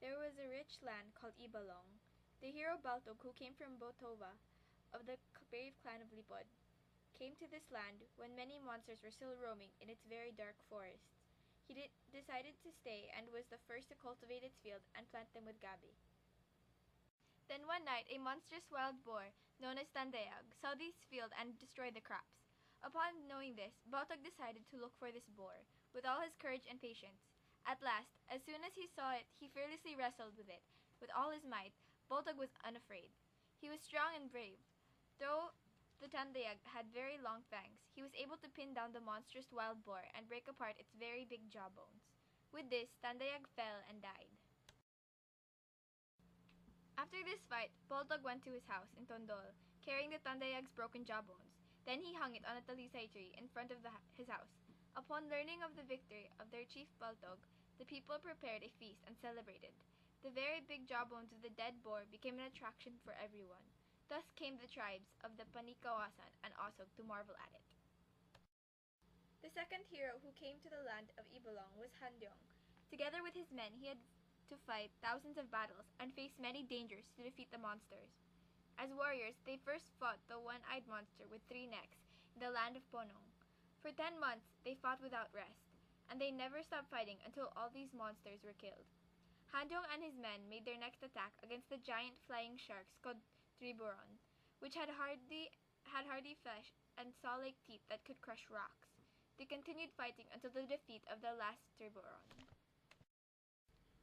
There was a rich land called Ibalong. The hero Baltog, who came from Botova of the brave clan of Lipod, came to this land when many monsters were still roaming in its very dark forests. He decided to stay and was the first to cultivate its field and plant them with gabi. Then one night a monstrous wild boar, known as Tandayag, saw this field and destroyed the crops. Upon knowing this, Baltog decided to look for this boar, with all his courage and patience. At last, as soon as he saw it, he fearlessly wrestled with it. With all his might, Baltog was unafraid. He was strong and brave. Though the Tandayag had very long fangs, he was able to pin down the monstrous wild boar and break apart its very big jawbones. With this, Tandayag fell and died. After this fight, Baltog went to his house in Tondol, carrying the Tandayag's broken jawbones. Then he hung it on a talisay tree in front of his house. Upon learning of the victory of their chief Baltog, the people prepared a feast and celebrated. The very big jawbones of the dead boar became an attraction for everyone. Thus came the tribes of the Panikawasan and Osog to marvel at it. The second hero who came to the land of Ibalong was Handyong. Together with his men, he had to fight thousands of battles and face many dangers to defeat the monsters. As warriors, they first fought the one-eyed monster with 3 necks in the land of Ponong. For 10 months, they fought without rest, and they never stopped fighting until all these monsters were killed. Handyong and his men made their next attack against the giant flying sharks called Triburon, which had hardy flesh and saw-like teeth that could crush rocks. They continued fighting until the defeat of the last Triburon.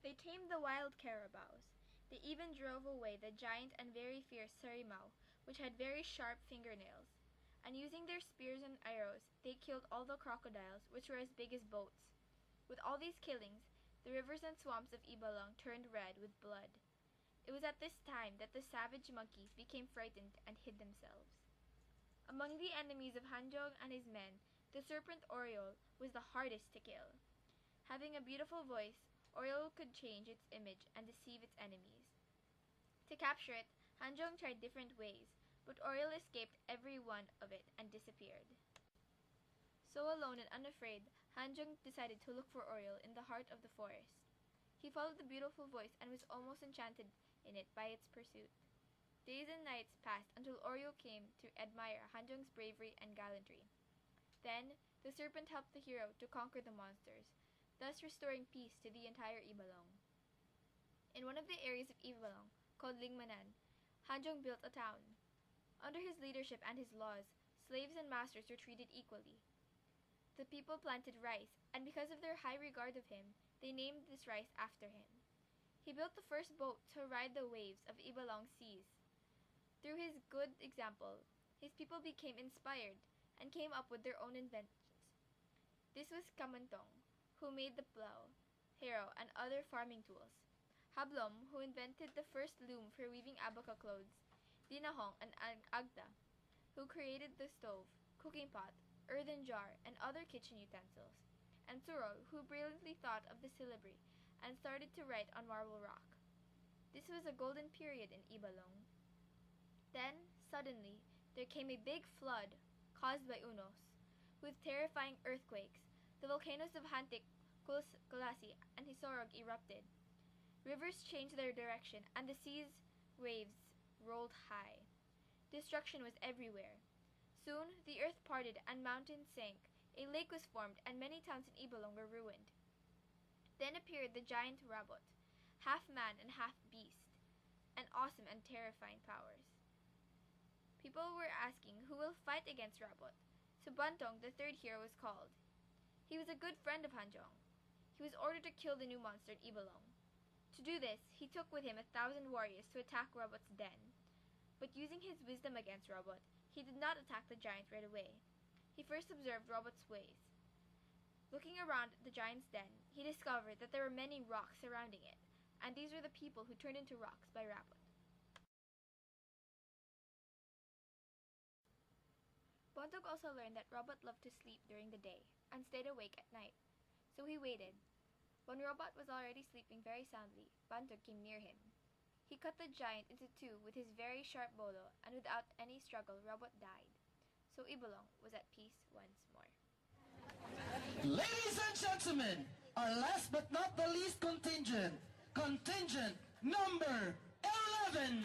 They tamed the wild carabaos. They even drove away the giant and very fierce sarimao, which had very sharp fingernails. And using their spears and arrows, they killed all the crocodiles, which were as big as boats. With all these killings, the rivers and swamps of Ibalong turned red with blood. It was at this time that the savage monkeys became frightened and hid themselves. Among the enemies of Handyong and his men, the serpent Oriole was the hardest to kill. Having a beautiful voice, Oriole could change its image and deceive its enemies. To capture it, Handyong tried different ways, but Oriole escaped every one of it and disappeared. So alone and unafraid, Handyong decided to look for Oriole in the heart of the forest. He followed the beautiful voice and was almost enchanted in it by its pursuit. Days and nights passed until Oriole came to admire Handyong's bravery and gallantry. Then, the serpent helped the hero to conquer the monsters, thus restoring peace to the entire Ibalong. In one of the areas of Ibalong, called Lingmanan, Handyong built a town. Under his leadership and his laws, slaves and masters were treated equally. The people planted rice, and because of their high regard of him, they named this rice after him. He built the first boat to ride the waves of Ibalong seas. Through his good example, his people became inspired and came up with their own inventions. This was Kamantong, who made the plow, harrow, and other farming tools. Hablom, who invented the first loom for weaving abaca clothes. Dinahong and Agda, who created the stove, cooking pot, earthen jar, and other kitchen utensils. And Suro, who brilliantly thought of the syllabary and started to write on marble rock. This was a golden period in Ibalong. Then, suddenly, there came a big flood caused by Unos. With terrifying earthquakes, the volcanoes of Hantik, Kulasi, and Hisorog erupted. Rivers changed their direction, and the sea's waves rolled high. Destruction was everywhere. Soon, the earth parted and mountains sank. A lake was formed, and many towns in Ibalong were ruined. Then appeared the giant Rabot, half man and half beast, and awesome and terrifying powers. People were asking who will fight against Rabot, so Bantong, the third hero, was called. He was a good friend of Handyong. He was ordered to kill the new monster in Ibalong. To do this, he took with him 1,000 warriors to attack Rabot's den. But using his wisdom against Rabot, he did not attack the giant right away. He first observed Rabot's ways. Looking around the giant's den, he discovered that there were many rocks surrounding it, and these were the people who turned into rocks by Rabot. Bontok also learned that Robot loved to sleep during the day and stayed awake at night, so he waited. When Robot was already sleeping very soundly, Bontok came near him. He cut the giant into 2 with his very sharp bolo, and without any struggle, Robot died. So Ibalong was at peace once more. Ladies and gentlemen, our last but not the least contingent, Contingent number 11.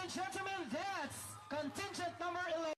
and gentlemen, that's contingent number 11.